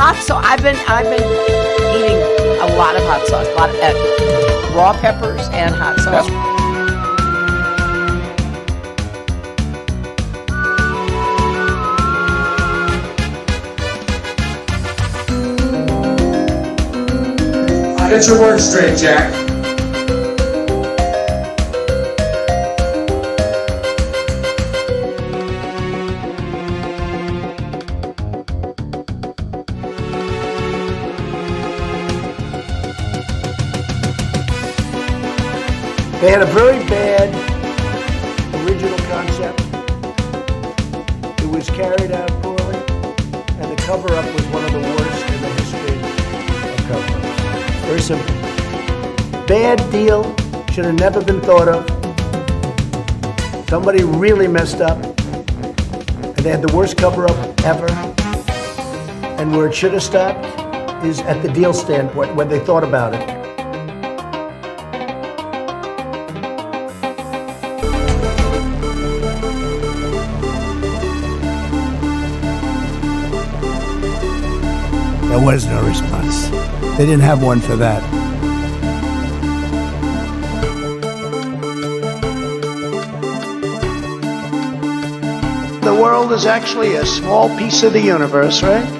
hot sauce. I've been eating a lot of hot sauce, a lot of raw peppers and hot sauce. Get your words straight, Jack. They had a very bad original concept. It was carried out poorly, and the cover-up was one of the worst in the history of cover-ups. Very simple. Bad deal, should have never been thought of. Somebody really messed up, and they had the worst cover-up ever. And where it should have stopped is at the deal standpoint, when they thought about it. There was no response. They didn't have one for that. The world is actually a small piece of the universe, right?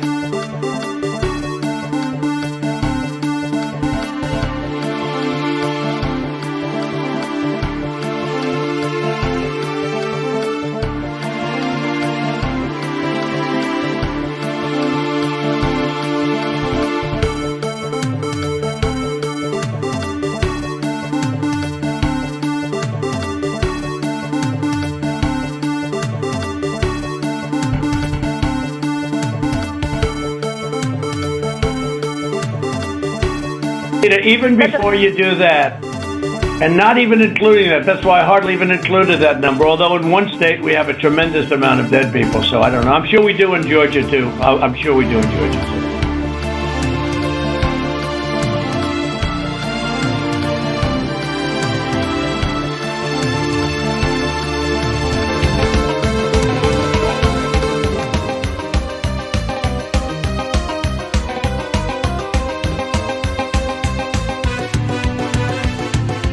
Even before you do that, and not even including that, that's why I hardly even included that number, although in one state we have a tremendous amount of dead people, so I don't know. I'm sure we do in Georgia, too. I'm sure we do in Georgia, too.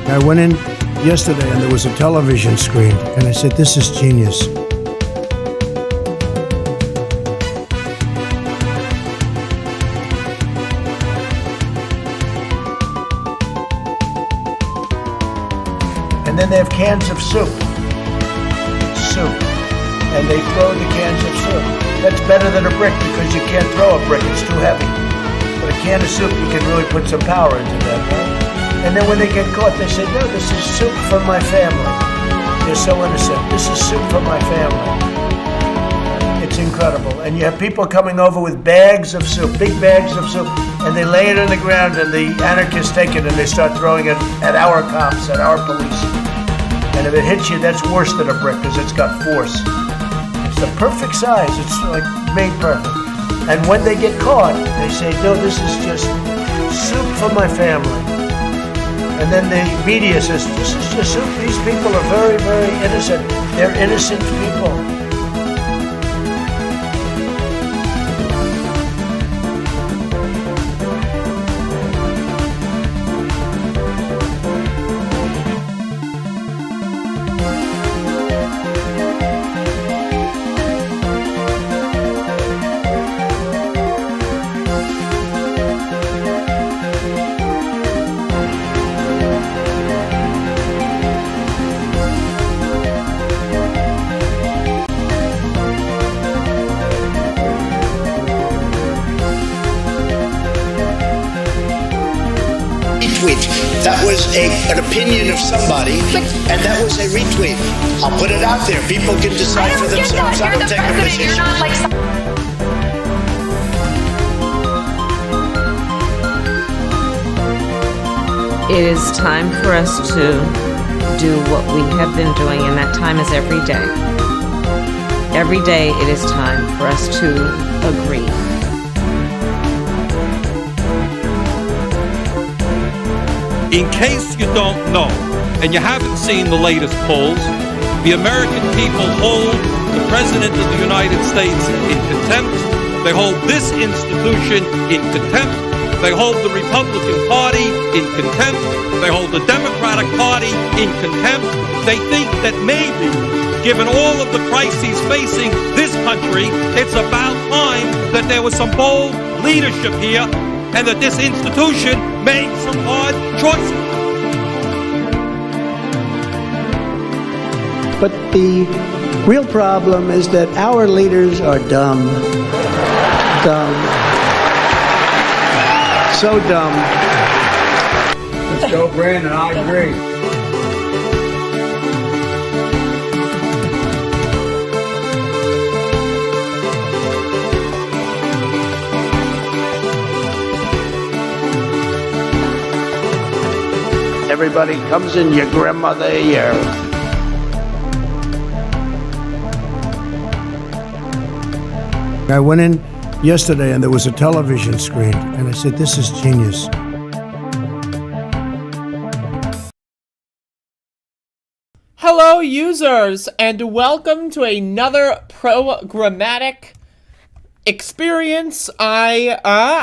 I went in yesterday and there was a television screen, and I said, this is genius. And then they have cans of soup. And they throw the cans of soup. That's better than a brick because you can't throw a brick, it's too heavy. But a can of soup, you can really put some power into that, right? And then when they get caught, they say, no, this is soup from my family. They're so innocent. This is soup from my family. It's incredible. And you have people coming over with bags of soup, big bags of soup, and they lay it on the ground, and the anarchists take it and they start throwing it at our cops, at our police. And if it hits you, that's worse than a brick because it's got force. It's the perfect size. It's like made perfect. And when they get caught, they say, no, this is just soup from my family. And then the media says, this is just soup. These people are very, very innocent. They're innocent people. That was an opinion of somebody, and that was a retweet. I'll put it out there. People can decide for themselves. I don't take a position. It is time for us to do what we have been doing, and that time is every day. Every day it is time for us to agree. In case you don't know, and you haven't seen the latest polls, the American people hold the President of the United States in contempt, They hold this institution in contempt. They hold the Republican Party in contempt. They hold the Democratic Party in contempt. They think that maybe, given all of the crises facing this country, it's about time that there was some bold leadership here and that this institution made some hard choices. But the real problem is that our leaders are dumb. Dumb. So dumb. Let's go, Brandon. I agree. Everybody comes in your grandmother ear. I went in yesterday and there was a television screen, and I said, this is genius. Hello, users, and welcome to another programmatic experience. I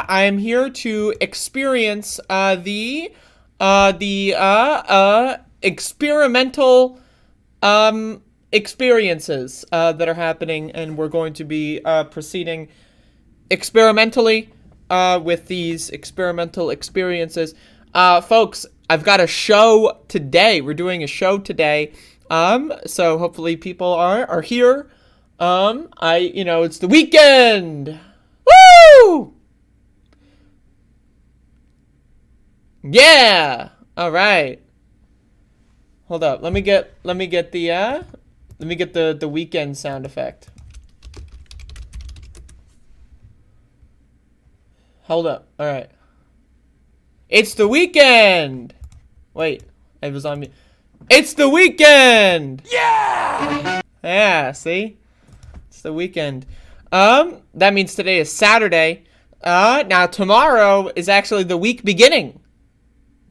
am here to experience the experimental experiences that are happening, and we're going to be proceeding experimentally with these experimental experiences. Folks, I've got a show today. We're doing a show today. So hopefully people are here. It's the weekend. Woo! Yeah. All right. Hold up. Let me get the weekend sound effect. Hold up. All right. It's the weekend. Wait, it was on me. It's the weekend. Yeah. Yeah. See, it's the weekend. That means today is Saturday. Now tomorrow is actually the week beginning,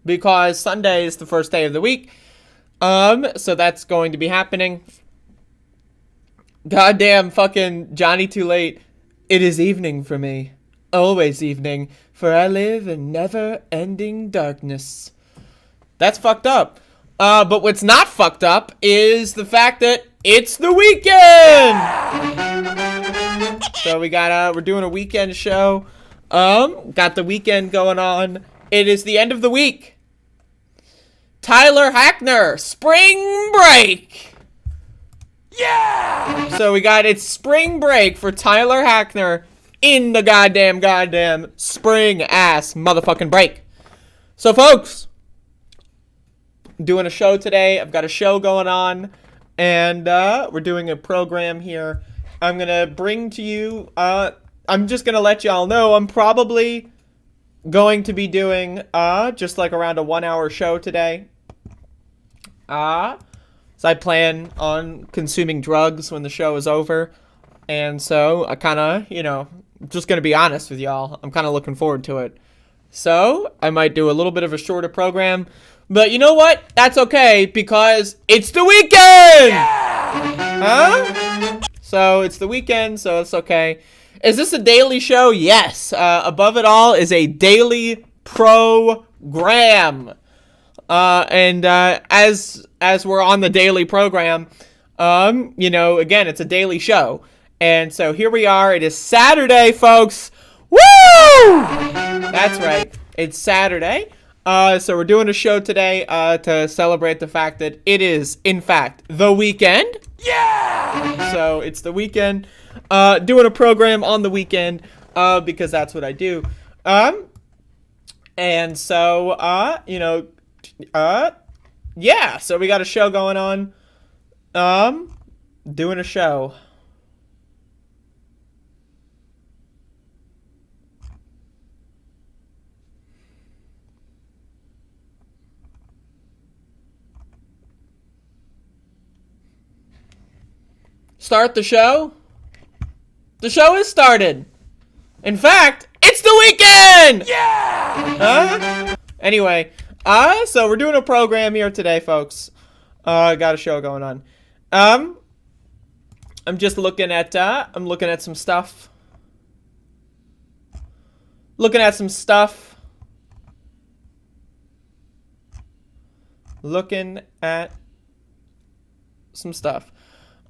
because Sunday is the first day of the week. So that's going to be happening. Goddamn fucking Johnny Too Late. It is evening for me. Always evening, for I live in never-ending darkness. That's fucked up. But what's not fucked up is the fact that it's the weekend! So we're doing a weekend show. Got the weekend going on. It is the end of the week. Tyler Hackner, spring break! Yeah! So it's spring break for Tyler Hackner in the goddamn spring ass motherfucking break. So folks, doing a show today. I've got a show going on, and we're doing a program here. I'm gonna bring to you, I'm just gonna let y'all know I'm probably going to be doing just like around a 1 hour show today. So I plan on consuming drugs when the show is over. And so I kind of, just going to be honest with y'all. I'm kind of looking forward to it. So I might do a little bit of a shorter program. But you know what? That's okay, because it's the weekend! Yeah! Huh? So it's the weekend, so it's okay. Is this a daily show? Yes. Above it all is a daily program. And as we're on the daily program, again, it's a daily show. And so here we are. It is Saturday, folks. Woo! That's right. It's Saturday. So we're doing a show today to celebrate the fact that it is, in fact, the weekend. Yeah! So it's the weekend. Doing a program on the weekend because that's what I do. And so, yeah, so we got a show going on. Doing a show. Start the show? The show is started. In fact, it's the weekend! Yeah! Anyway, so we're doing a program here today, folks. Got a show going on. I'm just looking at, some stuff. looking at some stuff. Looking at some stuff.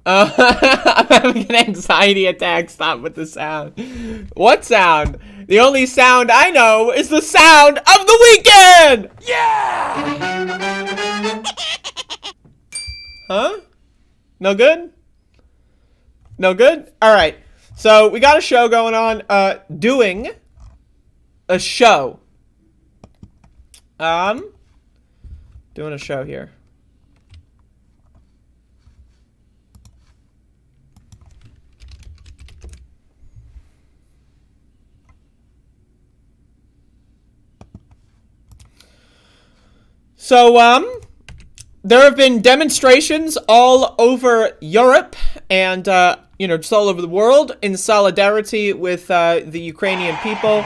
I'm having an anxiety attack. Stop with the sound. What sound? The only sound I know is the sound of the weekend! Yeah! Huh? No good? No good? Alright. So, we got a show going on. Doing a show. Doing a show here. So, there have been demonstrations all over Europe and, just all over the world in solidarity with the Ukrainian people.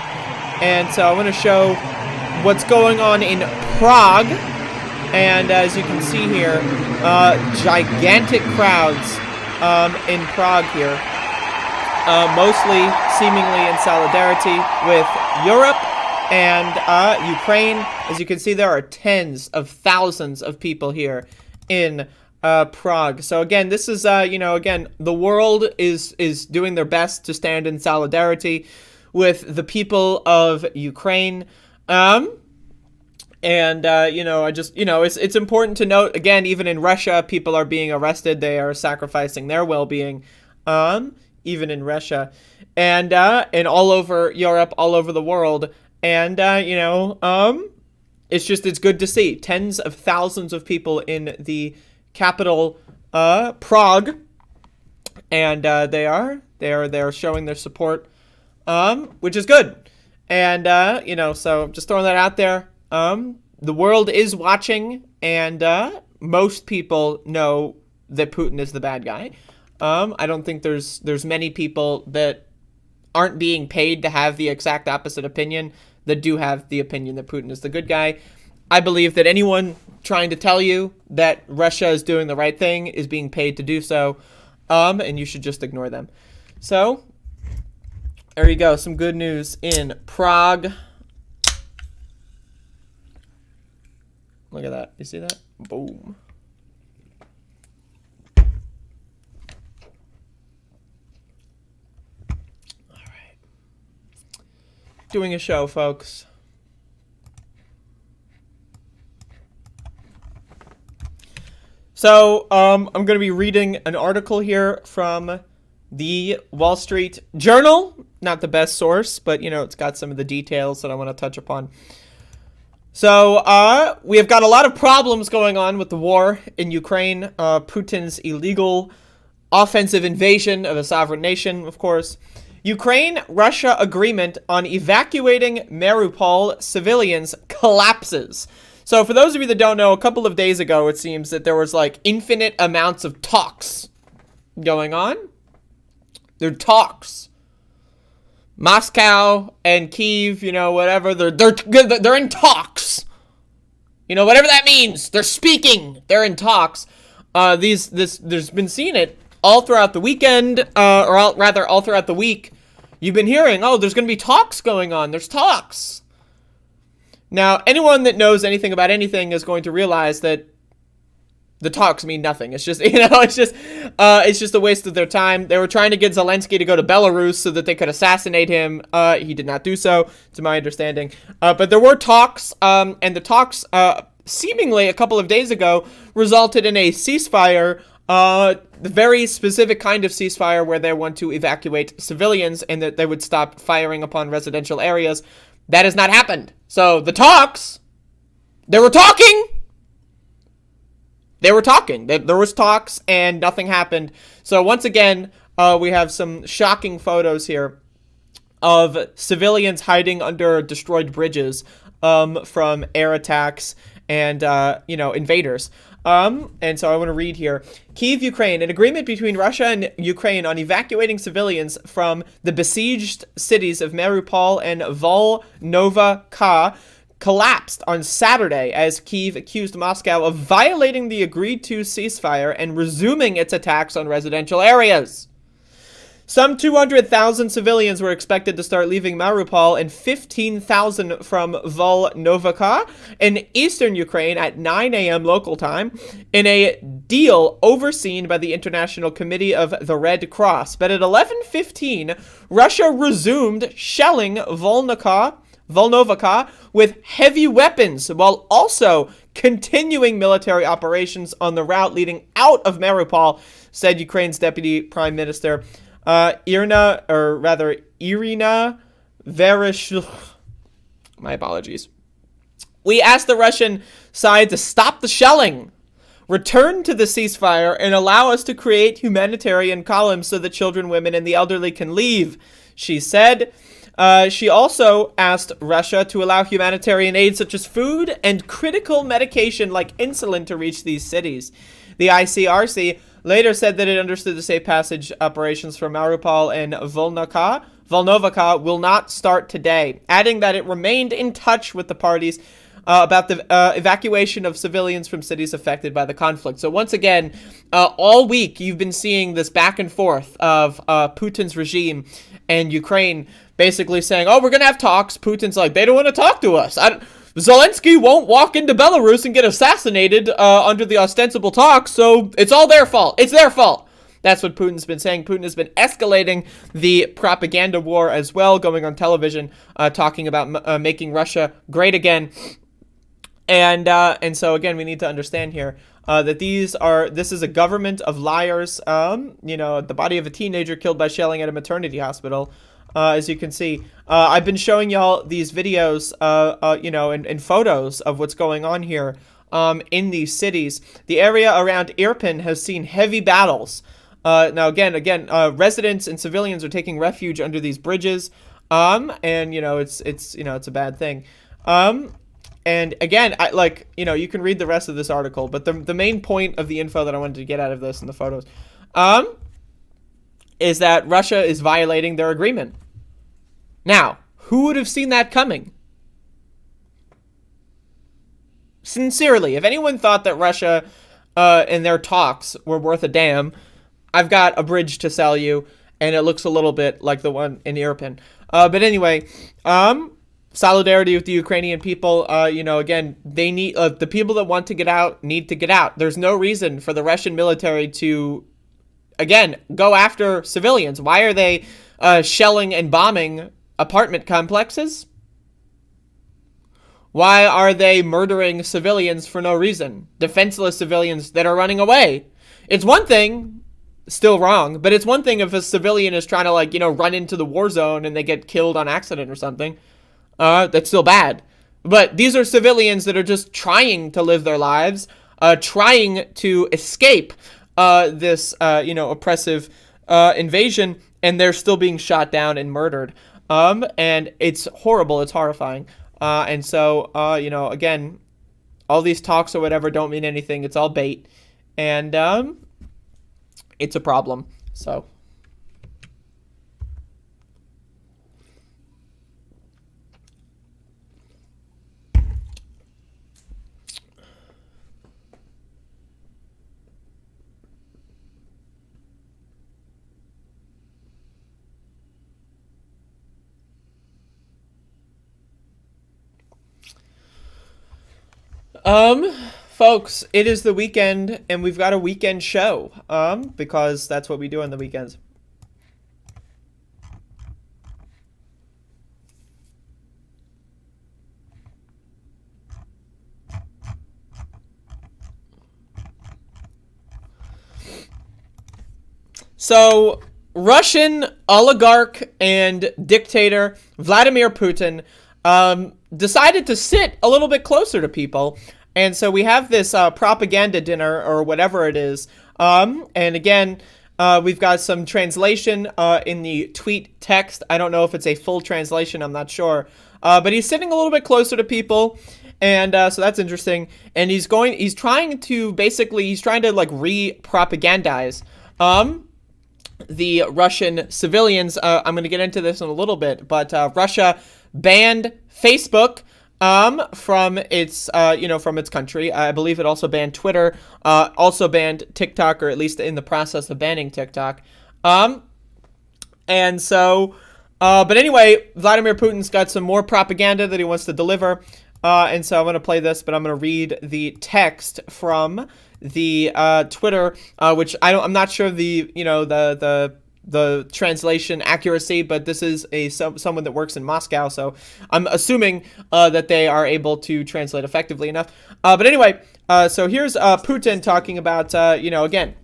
And so I want to show what's going on in Prague. And as you can see here, gigantic crowds in Prague here. Mostly seemingly in solidarity with Europe and Ukraine. As you can see, there are tens of thousands of people here in Prague. So again, this is, again, the world is doing their best to stand in solidarity with the people of Ukraine. It's important to note, again, even in Russia, people are being arrested. They are sacrificing their well-being, even in Russia. And all over Europe, all over the world. And, it's good to see tens of thousands of people in the capital, Prague. And they are showing their support, which is good. And, so just throwing that out there. The world is watching, and most people know that Putin is the bad guy. I don't think there's many people that aren't being paid to have the exact opposite opinion that do have the opinion that Putin is the good guy. I believe that anyone trying to tell you that Russia is doing the right thing is being paid to do so, and you should just ignore them. So, there you go. Some good news in Prague. Look at that. You see that? Boom. All right. Doing a show, folks. So, I'm going to be reading an article here from the Wall Street Journal. Not the best source, but, it's got some of the details that I want to touch upon. So, we have got a lot of problems going on with the war in Ukraine. Putin's illegal offensive invasion of a sovereign nation, of course. Ukraine-Russia agreement on evacuating Mariupol civilians collapses. So, for those of you that don't know, a couple of days ago, it seems that there was, infinite amounts of talks going on. There are talks. Moscow and Kyiv, whatever, they're in talks. Whatever that means. They're speaking. They're in talks. There's been seen it all throughout the weekend, all throughout the week. You've been hearing, there's going to be talks going on. There's talks. Now, anyone that knows anything about anything is going to realize that the talks mean nothing. It's just, it's just a waste of their time. They were trying to get Zelensky to go to Belarus so that they could assassinate him. He did not do so, to my understanding. But there were talks, and the talks, seemingly a couple of days ago, resulted in a ceasefire, the very specific kind of ceasefire where they want to evacuate civilians and that they would stop firing upon residential areas. That has not happened. So the talks, they were talking. There was talks and nothing happened. So once again, we have some shocking photos here of civilians hiding under destroyed bridges from air attacks and, invaders. And so I want to read here. Kyiv, Ukraine. An agreement between Russia and Ukraine on evacuating civilians from the besieged cities of Mariupol and Volnovakha collapsed on Saturday as Kyiv accused Moscow of violating the agreed-to ceasefire and resuming its attacks on residential areas. Some 200,000 civilians were expected to start leaving Mariupol and 15,000 from Volnovakha in eastern Ukraine at 9 a.m. local time in a deal overseen by the International Committee of the Red Cross. But at 11:15, Russia resumed shelling Volnovakha with heavy weapons while also continuing military operations on the route leading out of Mariupol, said Ukraine's Deputy Prime Minister Irina Vereshchuk. My apologies. We asked the Russian side to stop the shelling, return to the ceasefire, and allow us to create humanitarian columns so that children, women, and the elderly can leave, she said. She also asked Russia to allow humanitarian aid such as food and critical medication like insulin to reach these cities. The ICRC later said that it understood the safe passage operations from Mariupol and Volnovakha will not start today, adding that it remained in touch with the parties about the evacuation of civilians from cities affected by the conflict. So once again, all week you've been seeing this back and forth of Putin's regime and Ukraine basically saying, oh, we're going to have talks. Putin's like, they don't want to talk to us. Zelensky won't walk into Belarus and get assassinated under the ostensible talks, so it's all their fault. It's their fault. That's what Putin's been saying. Putin has been escalating the propaganda war as well, going on television, talking about making Russia great again. And so, again, we need to understand here that this is a government of liars. The body of a teenager killed by shelling at a maternity hospital. As you can see, I've been showing y'all these videos, and photos of what's going on here in these cities. The area around Irpin has seen heavy battles. Now, again, residents and civilians are taking refuge under these bridges, and it's a bad thing. And again, you can read the rest of this article, but the main point of the info that I wanted to get out of this and the photos, is that Russia is violating their agreement. Now, who would have seen that coming? Sincerely, if anyone thought that Russia and their talks were worth a damn, I've got a bridge to sell you, and it looks a little bit like the one in Irpin. But anyway, solidarity with the Ukrainian people. Again, they need the people that want to get out need to get out. There's no reason for the Russian military to, again, go after civilians. Why are they shelling and bombing apartment complexes? Why are they murdering civilians for no reason? Defenseless civilians that are running away. It's one thing, still wrong, but it's one thing if a civilian is trying to run into the war zone and they get killed on accident or something. That's still bad. But these are civilians that are just trying to live their lives, trying to escape this oppressive invasion, and they're still being shot down and murdered. And it's horrible. It's horrifying. And so, again, all these talks or whatever don't mean anything. It's all bait. And it's a problem. So. Folks, it is the weekend, and we've got a weekend show, because that's what we do on the weekends. So, Russian oligarch and dictator Vladimir Putin decided to sit a little bit closer to people. And so we have this propaganda dinner or whatever it is. And again, we've got some translation in the tweet text. I don't know if it's a full translation. I'm not sure. But he's sitting a little bit closer to people. And so that's interesting. And he's trying to re-propagandize the Russian civilians. I'm going to get into this in a little bit. But Russia banned Facebook from its country. I believe it also banned Twitter, also banned TikTok, or at least in the process of banning TikTok. And so, but anyway, Vladimir Putin's got some more propaganda that he wants to deliver. And so I'm going to play this, but I'm going to read the text from the Twitter, which I'm not sure the translation accuracy, but this is someone that works in Moscow, so I'm assuming that they are able to translate effectively enough. But anyway, so here's Putin talking about, again,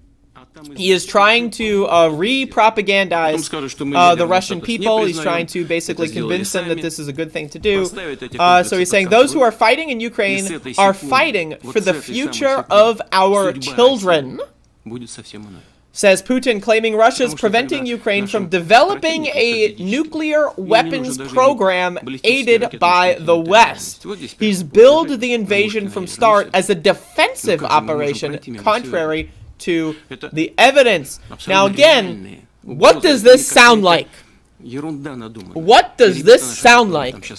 he is trying to re-propagandize the Russian people. He's trying to basically convince them that this is a good thing to do. So he's saying those who are fighting in Ukraine are fighting for the future of our children. Says Putin, claiming Russia's preventing Ukraine from developing a nuclear weapons program aided by the West. He's billed the invasion from start as a defensive operation, contrary to the evidence. Now again, what does this sound like? What does this sound like?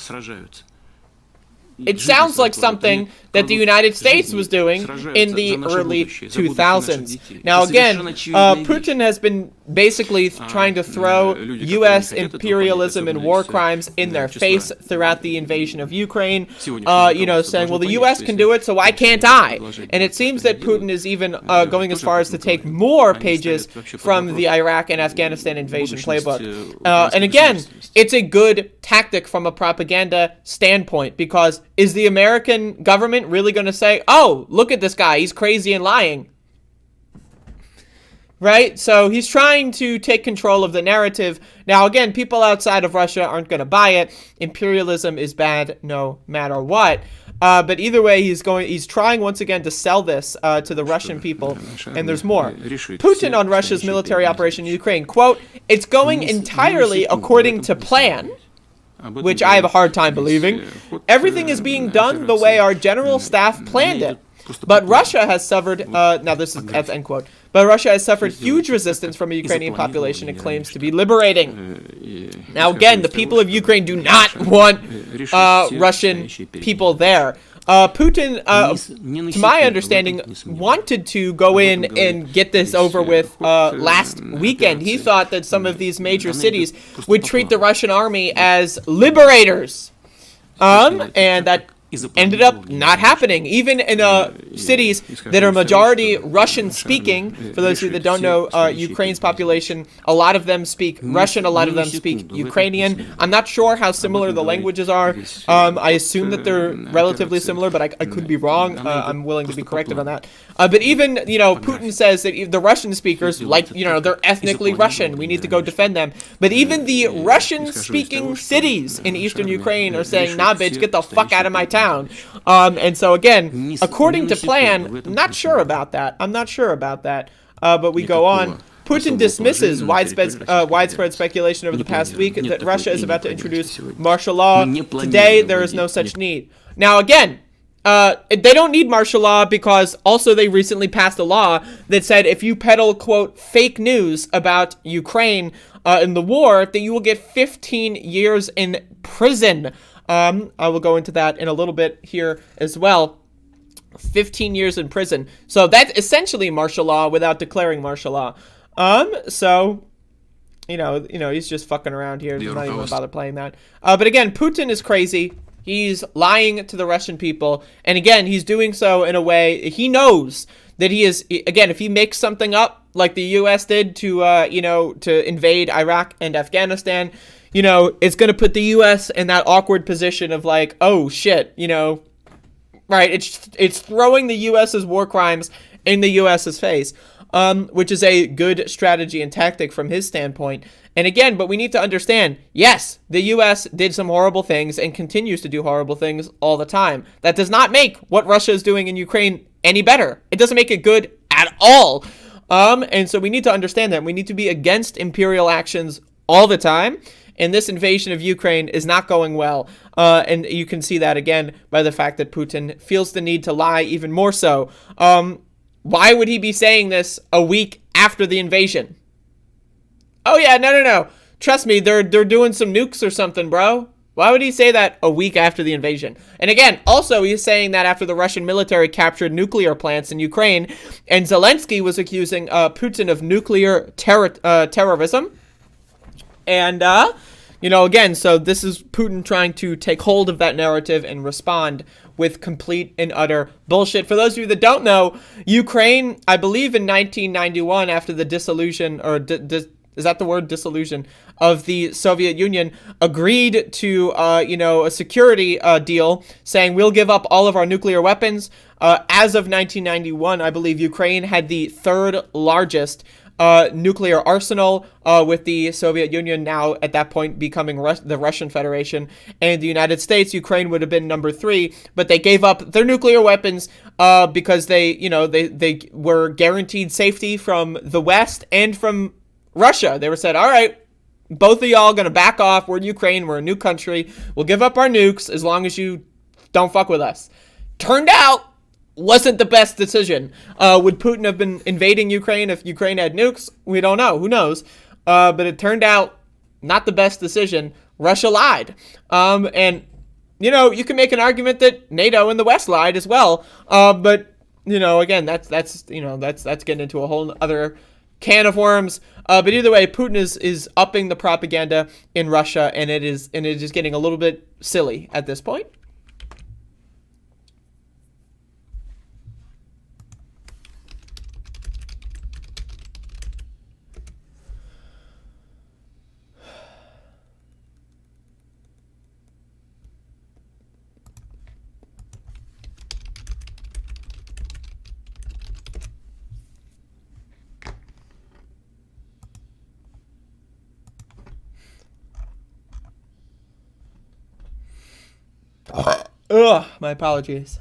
It sounds like something that the United States was doing in the early 2000s. Now again, Putin has been basically trying to throw U.S. imperialism and war crimes in their face throughout the invasion of Ukraine, saying, well, the U.S. can do it, so why can't I? And it seems that Putin is even going as far as to take more pages from the Iraq and Afghanistan invasion playbook. And again, it's a good tactic from a propaganda standpoint, because is the American government really going to say, oh, look at this guy, he's crazy and lying? Right? So he's trying to take control of the narrative. Now, again, people outside of Russia aren't going to buy it. Imperialism is bad no matter what. But either way, he's trying once again to sell this to the Russian people. And there's more. Putin on Russia's military operation in Ukraine. Quote, it's going entirely according to plan, which I have a hard time believing. Everything is being done the way our general staff planned it. But Russia has suffered, now this is at the end quote, but Russia has suffered huge resistance from the Ukrainian population and claims to be liberating. Now again, the people of Ukraine do not want Russian people there. Putin, to my understanding, wanted to go in and get this over with last weekend. He thought that some of these major cities would treat the Russian army as liberators. And that ended up not happening. Even in cities that are majority Russian-speaking, for those of you that don't know, Ukraine's population, a lot of them speak Russian, a lot of them speak Ukrainian. I'm not sure how similar the languages are. I assume that they're relatively similar, but I could be wrong. I'm willing to be corrected on that. But even, Putin says that the Russian speakers, they're ethnically Russian. We need to go defend them. But even the Russian-speaking cities in eastern Ukraine are saying, nah, bitch, get the fuck out of my town. And so again, according to plan, I'm not sure about that. But we go on. Putin dismisses widespread speculation over the past week that Russia is about to introduce martial law. Today, there is no such need. Now again, they don't need martial law because also they recently passed a law that said if you peddle, quote, fake news about Ukraine in the war, that you will get 15 years in prison. I will go into that in a little bit here as well. 15 years in prison. So that's essentially martial law without declaring martial law. So, he's just fucking around here. He's not even going to bother playing that. But again, Putin is crazy. He's lying to the Russian people. And again, he's doing so in a way he knows that he is, again, if he makes something up like the U.S. did to invade Iraq and Afghanistan, it's going to put the U.S. in that awkward position of like, oh shit, right? It's throwing the U.S.'s war crimes in the U.S.'s face, which is a good strategy and tactic from his standpoint. And again, but we need to understand, yes, the U.S. did some horrible things and continues to do horrible things all the time. That does not make what Russia is doing in Ukraine any better. It doesn't make it good at all. And so we need to understand that. We need to be against imperial actions all the time. And this invasion of Ukraine is not going well. And you can see that again by the fact that Putin feels the need to lie even more so. Why would he be saying this a week after the invasion? Oh yeah, no. Trust me, they're doing some nukes or something, bro. Why would he say that a week after the invasion? And again, also he's saying that after the Russian military captured nuclear plants in Ukraine, and Zelensky was accusing Putin of nuclear terrorism. And, again, so this is Putin trying to take hold of that narrative and respond with complete and utter bullshit. For those of you that don't know, Ukraine, I believe in 1991, after the dissolution, or is that the word, dissolution, of the Soviet Union, agreed to, a security deal saying we'll give up all of our nuclear weapons. As of 1991, I believe Ukraine had the third largest nuclear arsenal, with the Soviet Union now at that point becoming the Russian Federation, and the United States. Ukraine would have been number 3, but they gave up their nuclear weapons because they were guaranteed safety from the West and from Russia. They were said, all right, both of y'all gonna back off. We're Ukraine. We're a new country. We'll give up our nukes as long as you don't fuck with us. Turned out, wasn't the best decision. Would Putin have been invading Ukraine if Ukraine had nukes? We don't know. Who knows? But it turned out not the best decision. Russia lied. And you can make an argument that NATO and the West lied as well. But again, that's getting into a whole other can of worms. But either way, Putin is upping the propaganda in Russia, and it is getting a little bit silly at this point. Ugh, my apologies.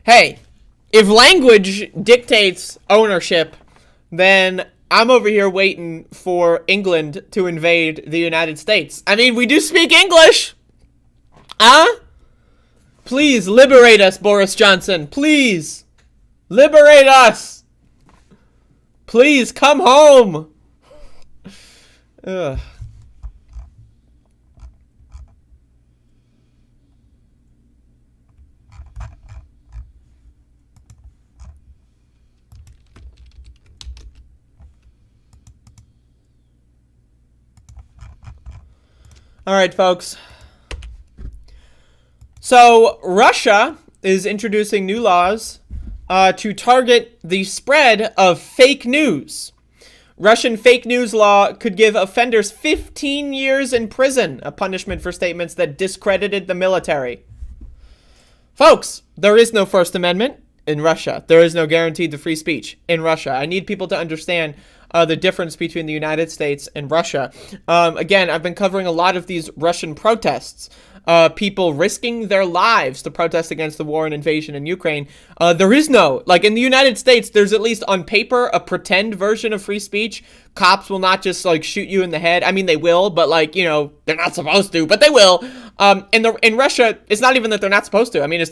Hey, if language dictates ownership, then I'm over here waiting for England to invade the United States. I mean, we do speak English. Huh? Please liberate us, Boris Johnson. Please. Liberate us. Please come home. Ugh. All right, folks. So Russia is introducing new laws to target the spread of fake news. Russian fake news law could give offenders 15 years in prison, a punishment for statements that discredited the military. Folks, there is no First Amendment in Russia. There is no guarantee to free speech in Russia. I need people to understand the difference between the United States and Russia. Again, I've been covering a lot of these Russian protests. People risking their lives to protest against the war and invasion in Ukraine. There is no, in the United States, there's at least on paper a pretend version of free speech. Cops will not just shoot you in the head. I mean, they will, but they're not supposed to, but they will. In Russia, it's not even that they're not supposed to. I mean,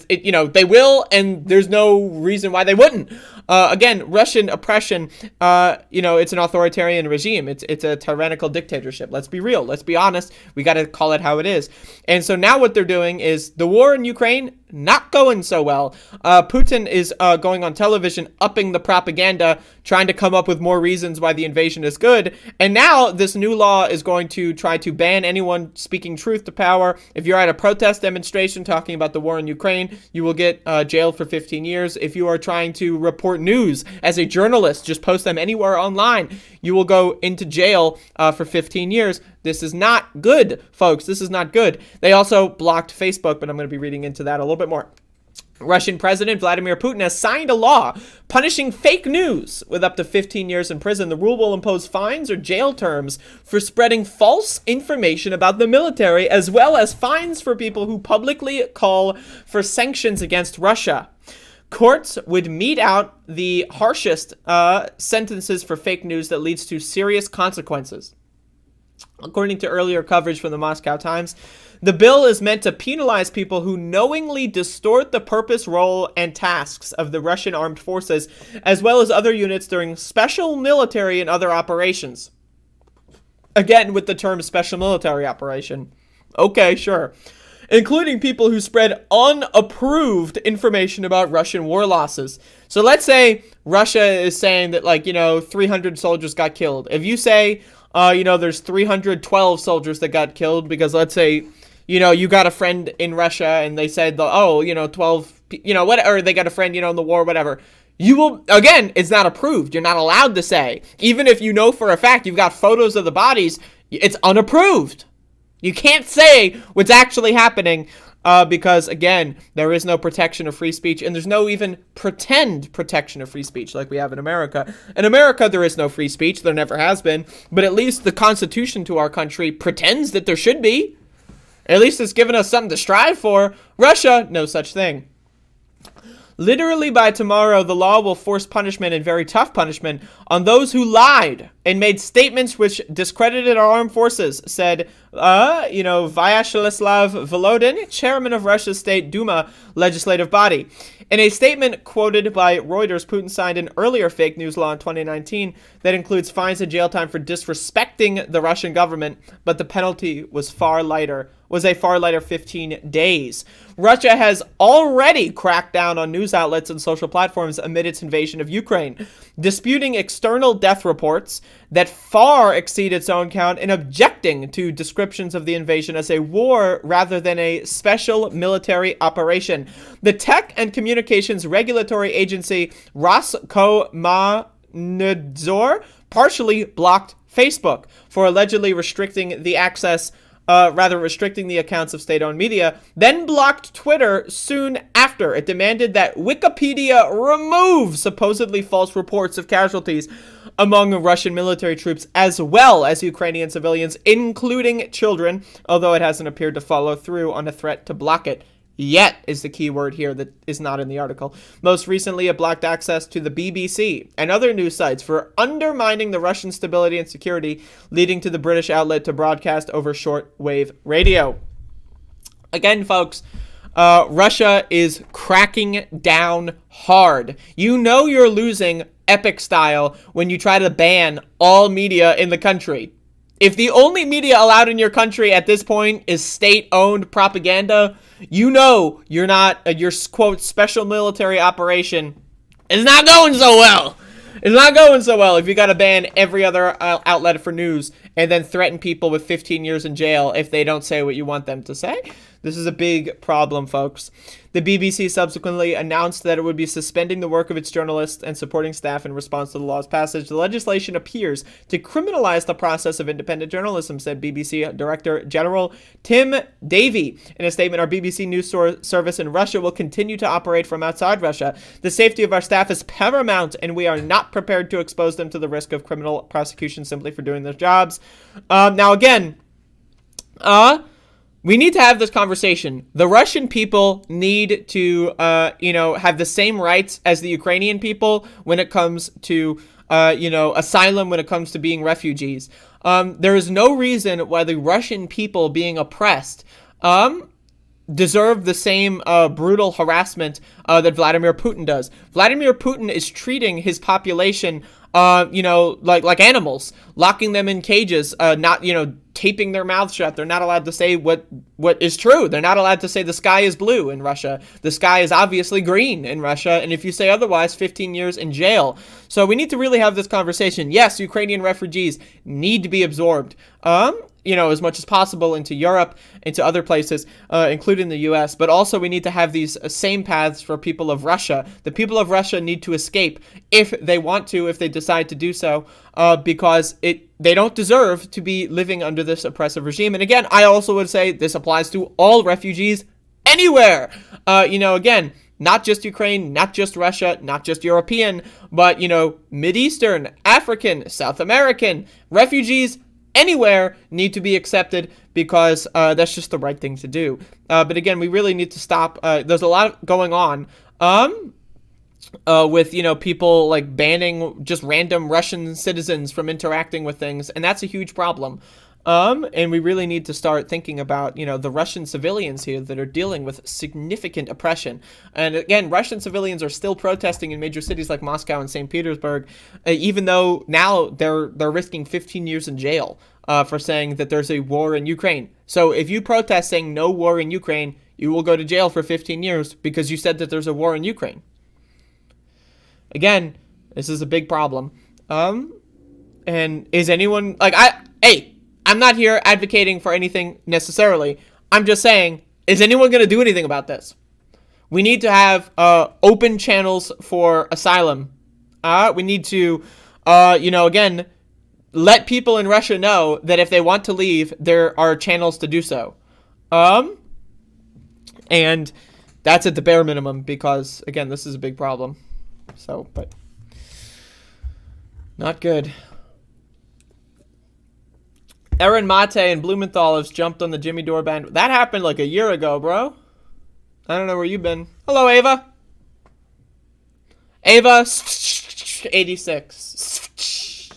they will, and there's no reason why they wouldn't. Again, Russian oppression, it's an authoritarian regime. It's a tyrannical dictatorship. Let's be real. Let's be honest. We got to call it how it is. And so now what they're doing is the war in Ukraine, not going so well. Putin is going on television, upping the propaganda, trying to come up with more reasons why the invasion is good. And now this new law is going to try to ban anyone speaking truth to power. If you're at a protest demonstration talking about the war in Ukraine, you will get jailed for 15 years. If you are trying to report news as a journalist, just post them anywhere online, you will go into jail for 15 years. This is not good, folks. This is not good. They also blocked Facebook, but I'm going to be reading into that a little bit more. Russian President Vladimir Putin has signed a law punishing fake news with up to 15 years in prison. The rule will impose fines or jail terms for spreading false information about the military, as well as fines for people who publicly call for sanctions against Russia. Courts would mete out the harshest sentences for fake news that leads to serious consequences. According to earlier coverage from the Moscow Times, the bill is meant to penalize people who knowingly distort the purpose, role, and tasks of the Russian armed forces, as well as other units during special military and other operations. Again, with the term special military operation. Okay, sure. Including people who spread unapproved information about Russian war losses. So let's say Russia is saying that, like, 300 soldiers got killed. If you say, there's 312 soldiers that got killed because, let's say, you got a friend in Russia and they said, 12, or they got a friend, in the war, whatever. You will, again, it's not approved. You're not allowed to say. Even if you know for a fact you've got photos of the bodies, it's unapproved. You can't say what's actually happening because, again, there is no protection of free speech, and there's no even pretend protection of free speech like we have in America. In America, there is no free speech. There never has been. But at least the Constitution to our country pretends that there should be. At least it's given us something to strive for. Russia, no such thing. Literally by tomorrow, the law will force punishment, and very tough punishment, on those who lied and made statements which discredited our armed forces, said, Vyacheslav Volodin, chairman of Russia's State Duma legislative body. In a statement quoted by Reuters, Putin signed an earlier fake news law in 2019 that includes fines and jail time for disrespecting the Russian government, but the penalty was a far lighter 15 days. Russia has already cracked down on news outlets and social platforms amid its invasion of Ukraine, disputing external death reports that far exceed its own count and objecting to descriptions of the invasion as a war rather than a special military operation. The Tech and Communications Regulatory Agency Roskomnadzor partially blocked Facebook for allegedly restricting the accounts of state-owned media, then blocked Twitter soon after. It demanded that Wikipedia remove supposedly false reports of casualties among Russian military troops as well as Ukrainian civilians, including children, although it hasn't appeared to follow through on a threat to block it. Yet is the key word here that is not in the article. Most recently, it blocked access to the BBC and other news sites for undermining the Russian stability and security, leading to the British outlet to broadcast over shortwave radio. Again, folks, Russia is cracking down hard. You know you're losing epic style when you try to ban all media in the country. If the only media allowed in your country at this point is state-owned propaganda, you know you're not, your, quote, special military operation is not going so well. It's not going so well if you got to ban every other outlet for news and then threaten people with 15 years in jail if they don't say what you want them to say. This is a big problem, folks. The BBC subsequently announced that it would be suspending the work of its journalists and supporting staff in response to the law's passage. The legislation appears to criminalize the process of independent journalism, said BBC Director General Tim Davie. In a statement, our BBC News service in Russia will continue to operate from outside Russia. The safety of our staff is paramount, and we are not prepared to expose them to the risk of criminal prosecution simply for doing their jobs. Now, again, we need to have this conversation. The Russian people need to, have the same rights as the Ukrainian people when it comes to, asylum, when it comes to being refugees. There is no reason why the Russian people being oppressed deserve the same brutal harassment that Vladimir Putin does. Vladimir Putin is treating his population, like animals, locking them in cages, not, taping their mouths shut. They're not allowed to say what is true. They're not allowed to say the sky is blue in Russia. The sky is obviously green in Russia. And if you say otherwise, 15 years in jail. So we need to really have this conversation. Yes, Ukrainian refugees need to be absorbed, as much as possible into Europe, into other places, including the U.S. But also we need to have these same paths for people of Russia. The people of Russia need to escape if they want to, if they decide to do so, because they don't deserve to be living under this oppressive regime. And again, I also would say this applies to all refugees anywhere. Again, not just Ukraine, not just Russia, not just European, but, Mideastern, African, South American refugees anywhere need to be accepted because that's just the right thing to do. But again, we really need to stop. There's a lot going on with, people like banning just random Russian citizens from interacting with things. And that's a huge problem. And we really need to start thinking about, the Russian civilians here that are dealing with significant oppression. And again, Russian civilians are still protesting in major cities like Moscow and St. Petersburg, even though now they're risking 15 years in jail for saying that there's a war in Ukraine. So if you protest saying no war in Ukraine, you will go to jail for 15 years because you said that there's a war in Ukraine. Again, this is a big problem. And is anyone I'm not here advocating for anything necessarily. I'm just saying, is anyone going to do anything about this? We need to have open channels for asylum. We need to, again, let people in Russia know that if they want to leave, there are channels to do so. And that's at the bare minimum because, again, this is a big problem. So, but not good. Erin Mate and Blumenthal has jumped on the Jimmy Dore band. That happened like a year ago, bro. I don't know where you've been. Hello, Ava. Ava, 86.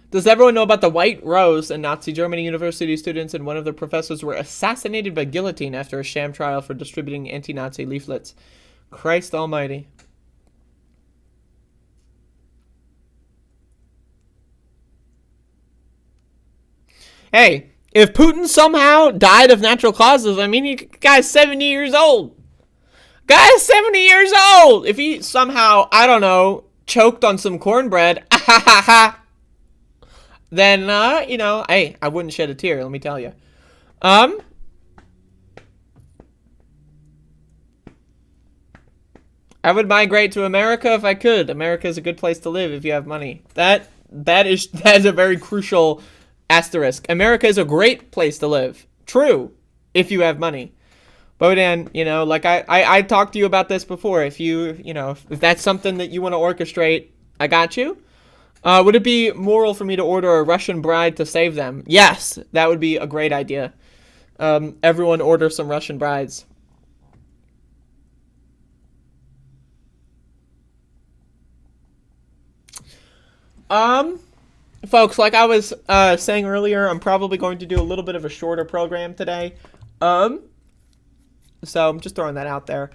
Does everyone know about the White Rose? In Nazi Germany, university students and one of their professors were assassinated by guillotine after a sham trial for distributing anti-Nazi leaflets. Christ almighty. Hey, if Putin somehow died of natural causes, I mean, the guy's 70 years old. Guy's 70 years old! If he somehow, I don't know, choked on some cornbread, then, hey, I wouldn't shed a tear, let me tell you. I would migrate to America if I could. America is a good place to live if you have money. That is a very crucial asterisk. America is a great place to live. True, if you have money. Bodan, like I talked to you about this before. If if that's something that you want to orchestrate, I got you. Would it be moral for me to order a Russian bride to save them? Yes, that would be a great idea. Everyone order some Russian brides. Folks, like I was saying earlier, I'm probably going to do a little bit of a shorter program today. So I'm just throwing that out there.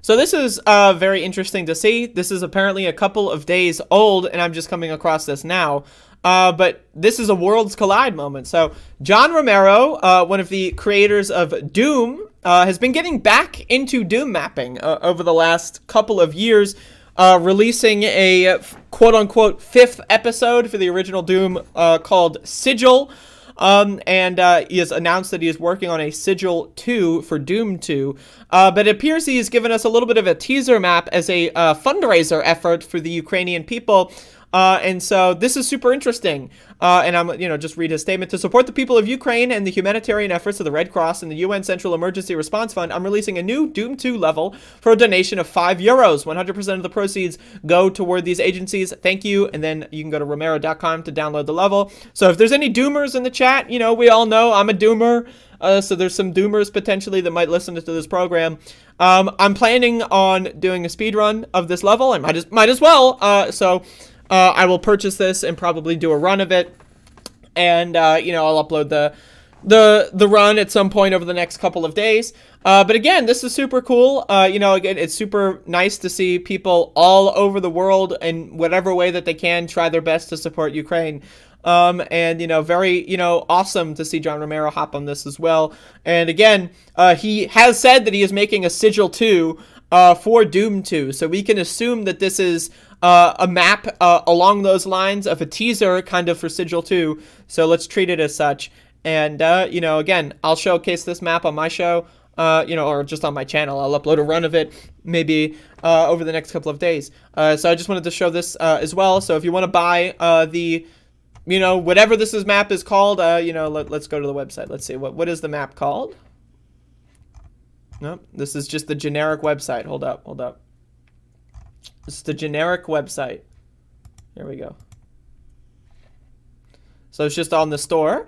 So this is very interesting to see. This is apparently a couple of days old, and I'm just coming across this now. But this is a Worlds Collide moment. So John Romero, one of the creators of Doom, has been getting back into Doom mapping over the last couple of years, releasing a quote-unquote 5th episode for the original Doom called Sigil. And he has announced that he is working on a Sigil 2 for Doom 2. But it appears he has given us a little bit of a teaser map as a fundraiser effort for the Ukrainian people. And so this is super interesting. And I'm, just read his statement. To support the people of Ukraine and the humanitarian efforts of the Red Cross and the UN Central Emergency Response Fund, I'm releasing a new Doom 2 level for a donation of €5. 100% of the proceeds go toward these agencies. Thank you. And then you can go to romero.com to download the level. So if there's any Doomers in the chat, we all know I'm a Doomer. So there's some Doomers potentially that might listen to this program. I'm planning on doing a speed run of this level. I might as well. So I will purchase this and probably do a run of it, and I'll upload the run at some point over the next couple of days. But again, this is super cool. Again, it's super nice to see people all over the world in whatever way that they can try their best to support Ukraine. And very awesome to see John Romero hop on this as well. And again, he has said that he is making a Sigil 2 for Doom 2, so we can assume that this is a map along those lines of a teaser kind of for Sigil 2, so let's treat it as such. And again, I'll showcase this map on my show, or just on my channel. I'll upload a run of it maybe over the next couple of days. So I just wanted to show this as well. So if you want to buy the whatever map is called, let's go to the website. Let's see, what is the map called? Nope, this is just the generic website. Hold up. This is the generic website. Here we go. So it's just on the store.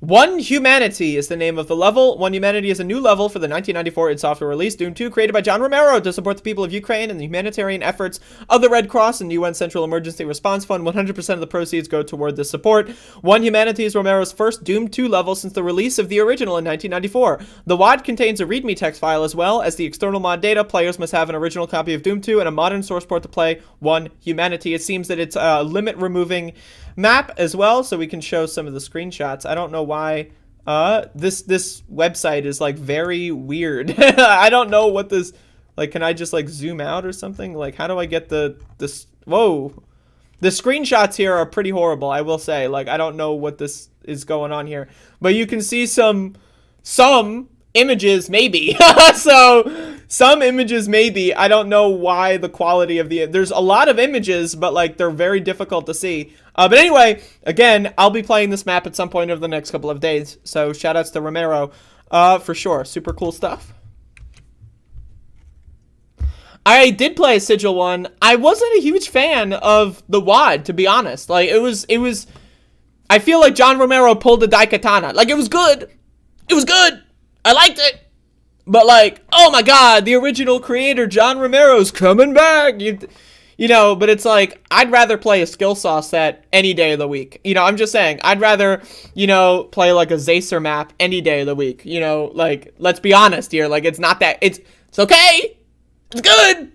One Humanity is the name of the level. One Humanity is a new level for the 1994 id Software release, Doom 2, created by John Romero to support the people of Ukraine and the humanitarian efforts of the Red Cross and UN Central Emergency Response Fund. 100% of the proceeds go toward this support. One Humanity is Romero's first Doom 2 level since the release of the original in 1994. The WAD contains a README text file as well as the external mod data. Players must have an original copy of Doom 2 and a modern source port to play One Humanity. It seems that it's limit removing map as well, so we can show some of the screenshots. I don't know why this website is like very weird. I don't know what this, like, can I just like zoom out or something? Like, how do I get this? Whoa, the screenshots here are pretty horrible, I will say. Like, I don't know what this is going on here, but you can see some images maybe. So some images maybe. I don't know why the quality of there's a lot of images, but like they're very difficult to see. But anyway, again, I'll be playing this map at some point over the next couple of days. So shout outs to Romero for sure. Super cool stuff. I did play a Sigil one. I wasn't a huge fan of the WAD, to be honest. Like it was I feel like John Romero pulled a Daikatana. Like it was good. It was good. I liked it. But like, oh my god, the original creator, John Romero's coming back. You know, but it's like, I'd rather play a skill saw set any day of the week. You know, I'm just saying, I'd rather, you know, play like a Zacer map any day of the week. You know, like, let's be honest here. Like, it's not that, it's okay. It's good.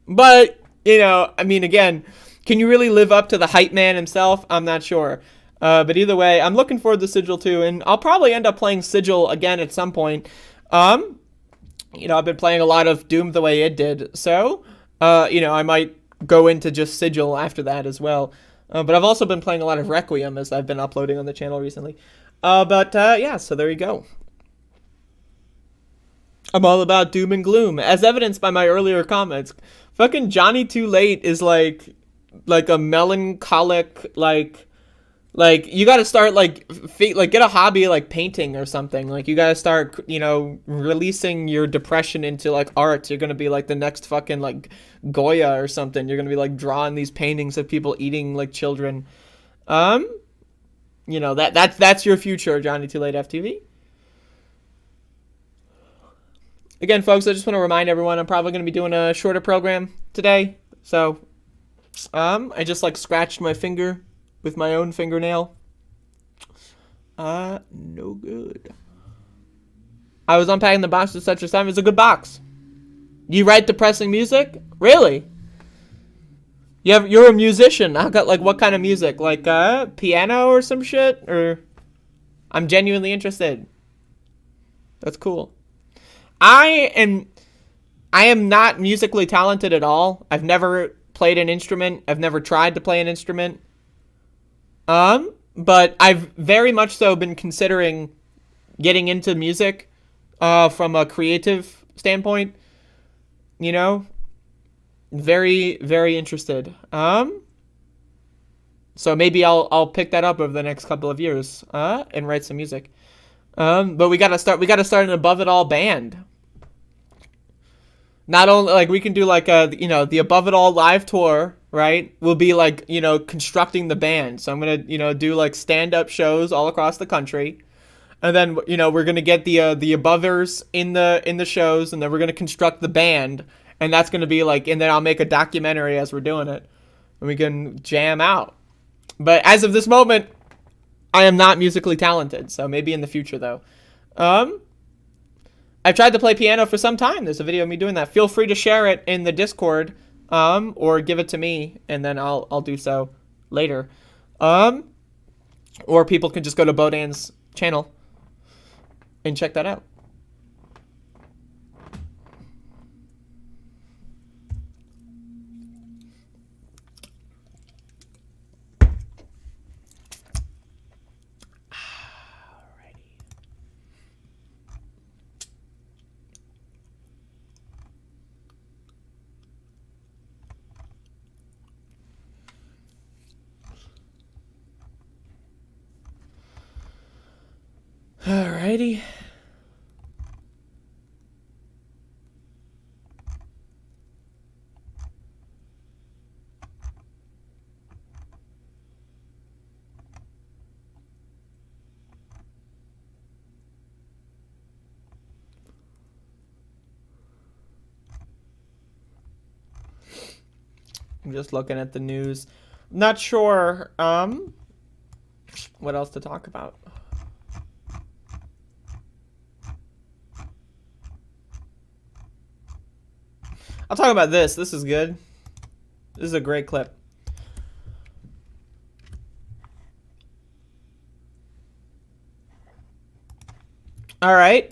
But, you know, I mean, again, can you really live up to the hype man himself? I'm not sure. But either way, I'm looking forward to Sigil 2, and I'll probably end up playing Sigil again at some point. You know, I've been playing a lot of Doom the way it did, so, you know, I might go into just Sigil after that as well. But I've also been playing a lot of Requiem as I've been uploading on the channel recently. Yeah, so there you go. I'm all about doom and gloom, as evidenced by my earlier comments. Fucking Johnny Too Late is like a melancholic, like you gotta start like get a hobby like painting or something. Like you gotta start, you know, releasing your depression into like art. You're gonna be like the next fucking like Goya or something. You're gonna be like drawing these paintings of people eating like children. You know, that's your future, Johnny Too Late FTV. Again, folks, I just want to remind everyone I'm probably gonna be doing a shorter program today. So I just like scratched my finger with my own fingernail. No good. I was unpacking the box at such a time. It's a good box. You write depressing music? Really? You're a musician. I got like what kind of music? Like piano or some shit? Or I'm genuinely interested. That's cool. I am not musically talented at all. I've never played an instrument. I've never tried to play an instrument. But I've very much so been considering getting into music, from a creative standpoint, you know, very, very interested. So maybe I'll pick that up over the next couple of years, and write some music. But we gotta start an Above It All band. Not only, like, we can do, like, you know, the Above It All live tour, right? We'll be, like, you know, constructing the band. So I'm going to, you know, do, like, stand-up shows all across the country. And then, you know, we're going to get the abovers in the shows, and then we're going to construct the band. And that's going to be, like, and then I'll make a documentary as we're doing it. And we can jam out. But as of this moment, I am not musically talented. So maybe in the future, though. I've tried to play piano for some time. There's a video of me doing that. Feel free to share it in the Discord, or give it to me, and then I'll do so later. Or people can just go to Bodan's channel and check that out. Alrighty. I'm just looking at the news. Not sure what else to talk about. I'll talk about this. This is good. This is a great clip. All right.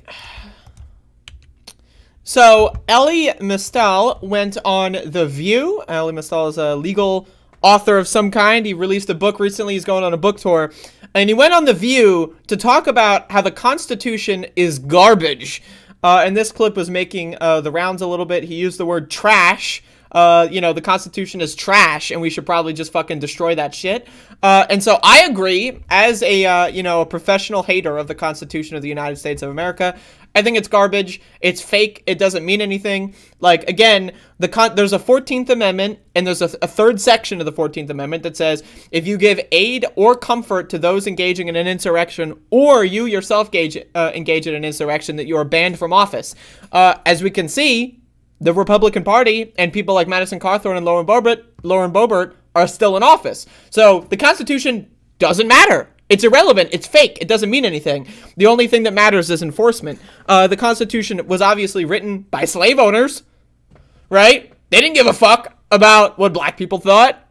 So, Elie Mystal went on The View. Elie Mystal is a legal author of some kind. He released a book recently. He's going on a book tour. And he went on The View to talk about how the Constitution is garbage. And this clip was making the rounds a little bit. He used the word trash. The Constitution is trash, and we should probably just fucking destroy that shit. And so I agree, as a, a professional hater of the Constitution of the United States of America. I think it's garbage. It's fake. It doesn't mean anything. Like, again, there's a 14th Amendment, and there's a third section of the 14th Amendment that says, if you give aid or comfort to those engaging in an insurrection, or you yourself engage in an insurrection, that you are banned from office. As we can see, the Republican Party and people like Madison Cawthorn and Lauren Boebert are still in office. So the Constitution doesn't matter. It's irrelevant. It's fake. It doesn't mean anything. The only thing that matters is enforcement. The Constitution was obviously written by slave owners, right? They didn't give a fuck about what black people thought,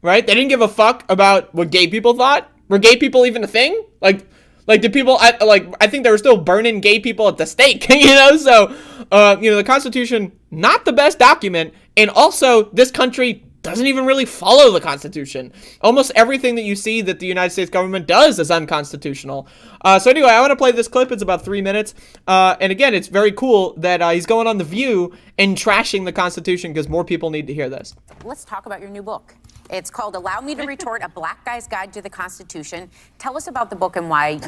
right? They didn't give a fuck about what gay people thought. Were gay people even a thing? Like did people, I think they were still burning gay people at the stake, So, the Constitution, not the best document. And also, this country doesn't even really follow the Constitution. Almost everything that you see that the United States government does is unconstitutional. So anyway, I want to play this clip. It's about 3 minutes. And again, it's very cool that he's going on The View and trashing the Constitution because more people need to hear this. Let's talk about your new book. It's called Allow Me to Retort, A Black Guy's Guide to the Constitution. Tell us about the book and why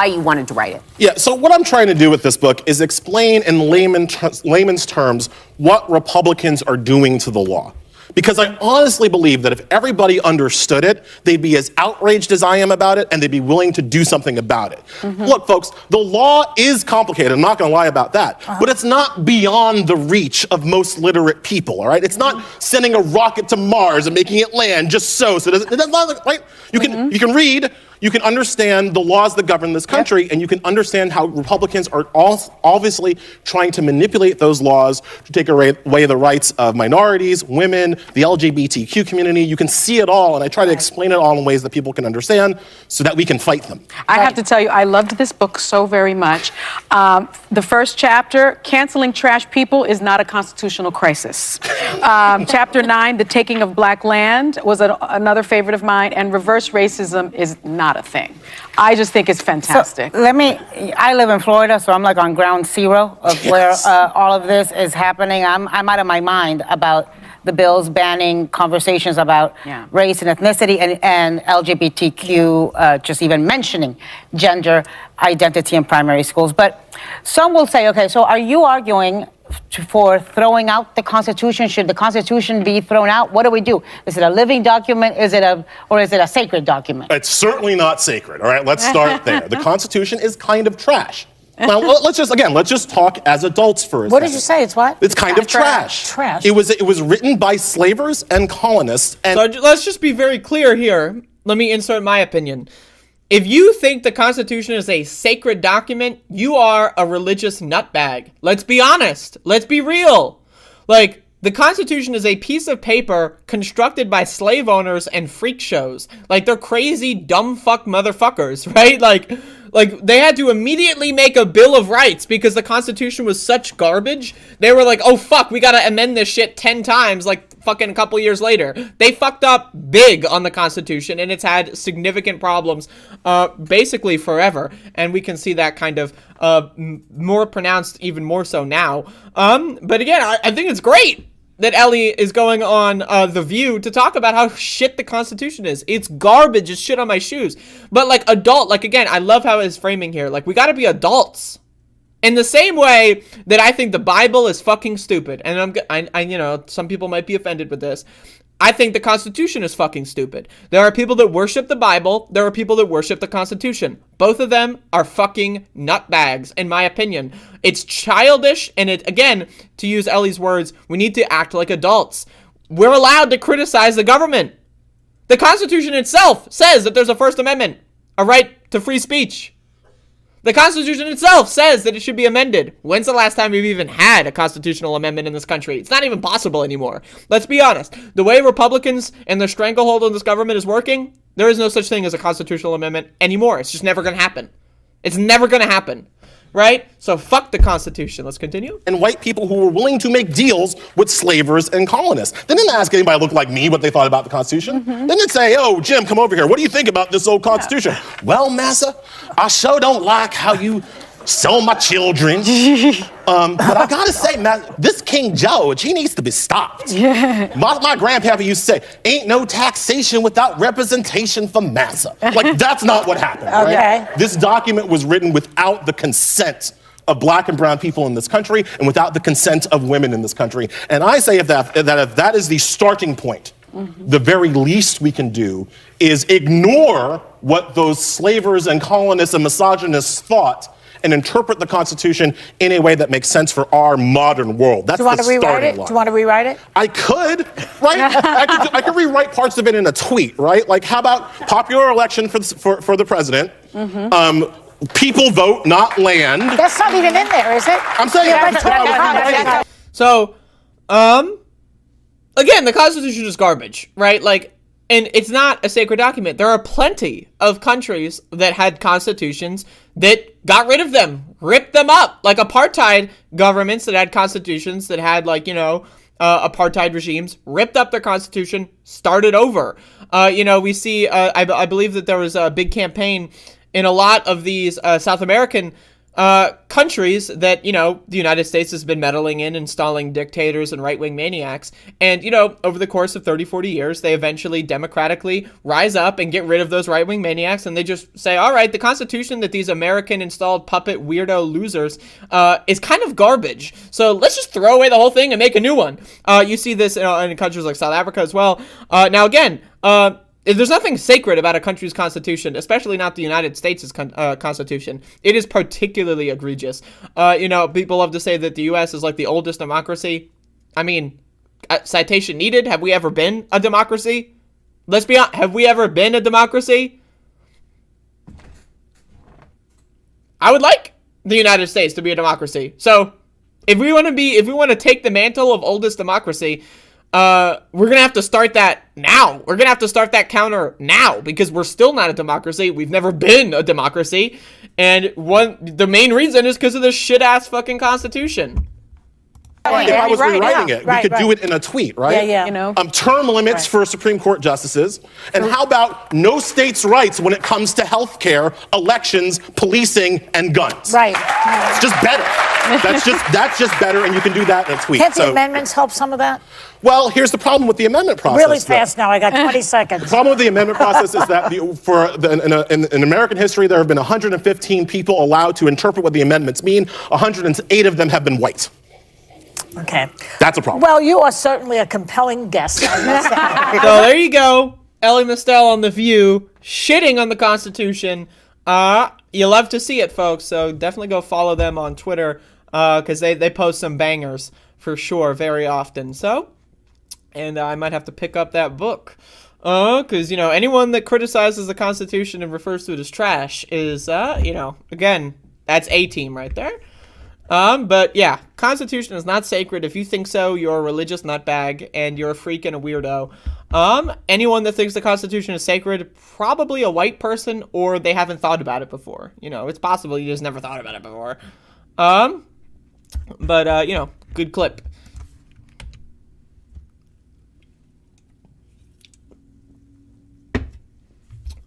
you wanted to write it. Yeah, so what I'm trying to do with this book is explain in layman's terms what Republicans are doing to the law. Because I honestly believe that if everybody understood it, they'd be as outraged as I am about it, and they'd be willing to do something about it. Look, folks, the law is complicated. I'm not going to lie about that. But it's not beyond the reach of most literate people, all right? It's not sending a rocket to Mars and making it land just so it doesn't right? You can read, you can understand the laws that govern this country, and you can understand how Republicans are obviously trying to manipulate those laws to take away the rights of minorities, women, the LGBTQ community. You can see it all, and I try to explain it all in ways that people can understand so that we can fight them. I have to tell you, I loved this book so very much. The first chapter, canceling trash people is not a constitutional crisis. Chapter 9, the taking of black land, was another favorite of mine, and reverse racism is not a thing. I just think it's fantastic. So I live in Florida, so I'm like on ground zero of where all of this is happening. I'm out of my mind about the bills banning conversations about race and ethnicity and LGBTQ, just even mentioning gender identity in primary schools. But some will say, okay, so are you arguing for throwing out the Constitution? Should the Constitution be thrown out? What do we do? Is it a living document? Or is it a sacred document? It's certainly not sacred, all right? Let's start there. The Constitution is kind of trash. Now, let's just talk as adults for a second. What did you say? It's what? It's kind of trash. Trash. It was written by slavers and colonists. And so let's just be very clear here. Let me insert my opinion. If you think the Constitution is a sacred document, you are a religious nutbag. Let's be honest. Let's be real. Like, the Constitution is a piece of paper constructed by slave owners and freak shows. Like, they're crazy, dumb fuck motherfuckers, right? Like they had to immediately make a Bill of Rights because the Constitution was such garbage. They were like, oh fuck, we gotta amend this shit 10 times, like fucking a couple years later. They fucked up big on the Constitution, and it's had significant problems basically forever. And we can see that kind of more pronounced even more so now. But again, I think it's great that Elie is going on The View to talk about how shit the Constitution is. It's garbage. It's shit on my shoes. But again, I love how it's framing here. Like, we gotta be adults. In the same way that I think the Bible is fucking stupid, and I some people might be offended with this. I think the Constitution is fucking stupid. There are people that worship the Bible. There are people that worship the Constitution. Both of them are fucking nutbags, in my opinion. It's childish, and again, to use Elie's words, we need to act like adults. we're allowed to criticize the government. The Constitution itself says that there's a First Amendment, a right to free speech. The Constitution itself says that it should be amended. When's the last time we've even had a constitutional amendment in this country? It's not even possible anymore. Let's be honest. The way Republicans and their stranglehold on this government is working, there is no such thing as a constitutional amendment anymore. It's just never going to happen. It's never going to happen. Right? So fuck the Constitution. Let's continue. And white people who were willing to make deals with slavers and colonists. They didn't ask anybody who looked like me what they thought about the Constitution. They didn't say, oh, Jim, come over here. What do you think about this old Constitution? Yeah. Well, massa, I sure don't like how you sell my children. But I gotta say, this King George, he needs to be stopped. Yeah. My grandpappy used to say, ain't no taxation without representation for massa. Like, that's not what happened. Okay. Right? This document was written without the consent of black and brown people in this country and without the consent of women in this country. And I say if that is the starting point, the very least we can do is ignore what those slavers and colonists and misogynists thought and interpret the Constitution in a way that makes sense for our modern world. That's the starting line. Do you want to rewrite it? I could, right? I could rewrite parts of it in a tweet, right? Like, how about popular election for the president? People vote, not land. That's not even in there, is it? I'm saying So, again, the Constitution is garbage, right? Like, and it's not a sacred document. There are plenty of countries that had constitutions that got rid of them, ripped them up, like apartheid governments that had constitutions that had, like, apartheid regimes, ripped up their constitution, started over. We see, I believe that there was a big campaign in a lot of these South American countries that, the United States has been meddling in, installing dictators and right-wing maniacs. And, over the course of 30, 40 years, they eventually democratically rise up and get rid of those right-wing maniacs. And they just say, all right, the Constitution that these American-installed puppet weirdo losers is kind of garbage. So let's just throw away the whole thing and make a new one. You see this in countries like South Africa as well. Now, again, there's nothing sacred about a country's constitution, especially not the United States' constitution. It is particularly egregious. People love to say that the U.S. is like the oldest democracy. I mean, citation needed. Have we ever been a democracy? Let's be honest. Have we ever been a democracy? I would like the United States to be a democracy. So, if we want to take the mantle of oldest democracy, we're going to have to start that now. We're going to have to start that counter now because we're still not a democracy. We've never been a democracy. And the main reason is because of this shit-ass fucking Constitution. If I was rewriting it, we could do it in a tweet, right? Yeah. Term limits for Supreme Court justices. And how about no states' rights when it comes to health care, elections, policing, and guns? Right. It's just better. That's just better, and you can do that in a tweet. Can't the amendments help some of that? Well, here's the problem with the amendment process. Really fast now, I got 20 seconds. The problem with the amendment process is that in American history, there have been 115 people allowed to interpret what the amendments mean. 108 of them have been white. Okay. That's a problem. Well, you are certainly a compelling guest. So there you go. Ellie Mistel on The View, shitting on the Constitution. You love to see it, folks, so definitely go follow them on Twitter because they post some bangers for sure very often. So, and I might have to pick up that book because, anyone that criticizes the Constitution and refers to it as trash is, again, that's A-team right there. But yeah, Constitution is not sacred. If you think so, you're a religious nutbag and you're a freak and a weirdo. Anyone that thinks the Constitution is sacred, probably a white person or they haven't thought about it before. It's possible you just never thought about it before. But good clip.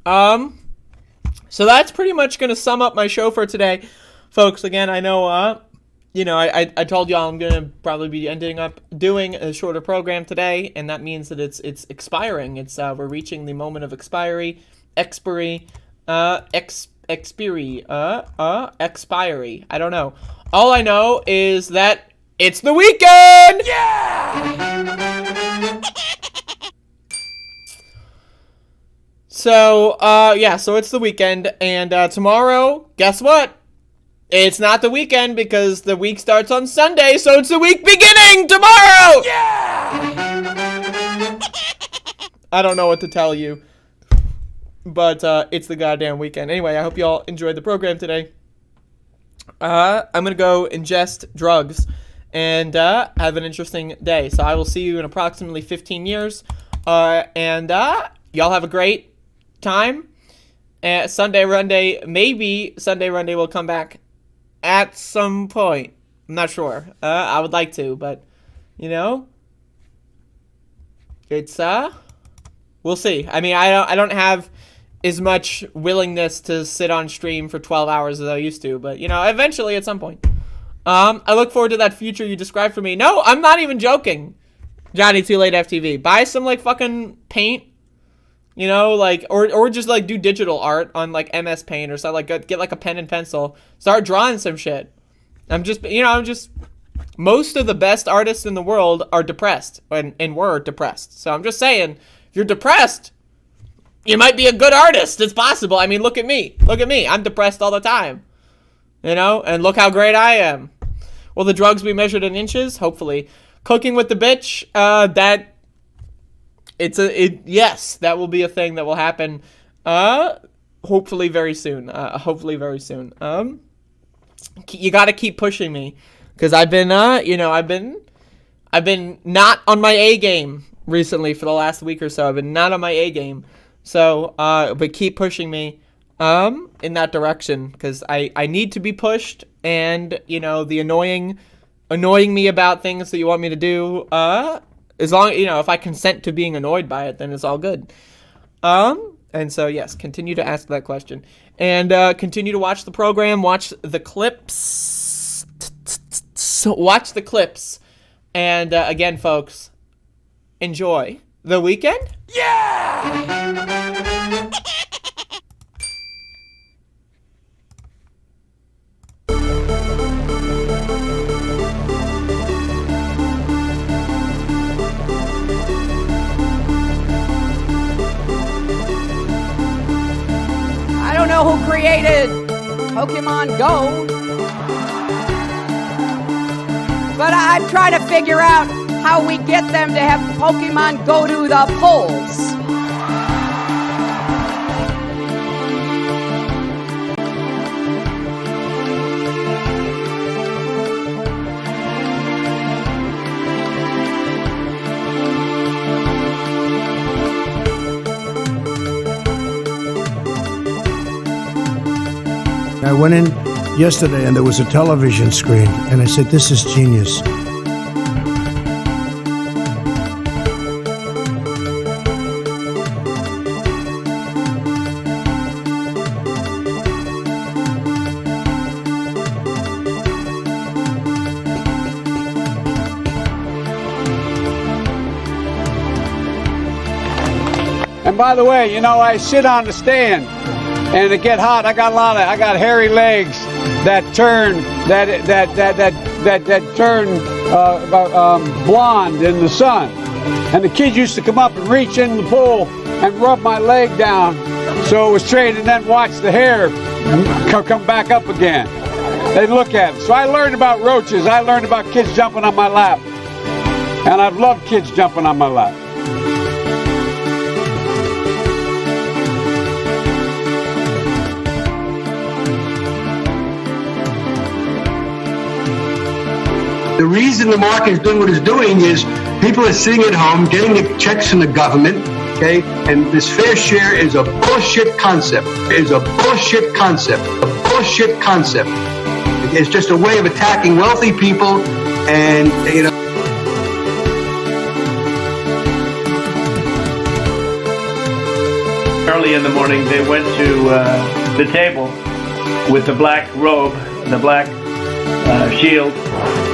So that's pretty much going to sum up my show for today. Folks, again, I know, I told y'all I'm going to probably be ending up doing a shorter program today, and that means that it's expiring. We're reaching the moment of expiry. I don't know. All I know is that it's the weekend! Yeah! So it's the weekend, and tomorrow, guess what? It's not the weekend because the week starts on Sunday, so it's the week beginning tomorrow! Yeah! I don't know what to tell you. But it's the goddamn weekend. Anyway, I hope you all enjoyed the program today. I'm going to go ingest drugs and have an interesting day. So I will see you in approximately 15 years. And y'all have a great time. Sunday Runday, maybe Sunday Runday will come back at some point. I'm not sure. I would like to, but, you know, it's, we'll see. I mean, I don't have as much willingness to sit on stream for 12 hours as I used to, but, you know, eventually at some point. I look forward to that future you described for me. No, I'm not even joking. Johnny Too Late FTV. Buy some, like, fucking paint, you know, like, or just, like, do digital art on, like, MS Paint or something. Like, get, like, a pen and pencil. Start drawing some shit. Most of the best artists in the world are depressed and were depressed. So I'm just saying, if you're depressed, you might be a good artist. It's possible. I mean, look at me. Look at me. I'm depressed all the time. You know? And look how great I am. Will the drugs be measured in inches? Hopefully. Cooking with the bitch, yes, that will be a thing that will happen, hopefully very soon. You gotta keep pushing me, because I've been, I've been not on my A game recently for the last week or so. I've been not on my A game. So, but keep pushing me, in that direction, because I need to be pushed, and, you know, the annoying me about things that you want me to do, as long, you know, if I consent to being annoyed by it, then it's all good. And so, yes, continue to ask that question, and, continue to watch the program, watch the clips, and, again, folks, enjoy the weekend. Yeah! I don't know who created Pokemon Go, but I'm trying to figure out how we get them to have Pokemon go to the polls. I went in yesterday and there was a television screen, and I said, this is genius. And by the way, you know, I sit on the stand and it get hot. I got hairy legs that turn blonde in the sun. And the kids used to come up and reach in the pool and rub my leg down so it was straight, and then watch the hair come back up again. They'd look at it. So I learned about roaches. I learned about kids jumping on my lap. And I've loved kids jumping on my lap. The reason the market is doing what it's doing is people are sitting at home getting the checks from the government, okay? And this fair share is a bullshit concept. It's just a way of attacking wealthy people, and, you know. Early in the morning, they went to the table with the black robe, the black shield,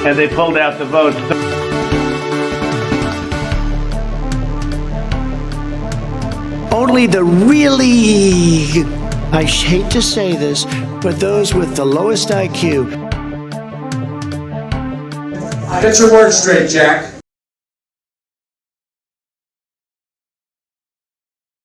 and they pulled out the votes. Only the really, I hate to say this, but those with the lowest IQ. Get your words straight, Jack.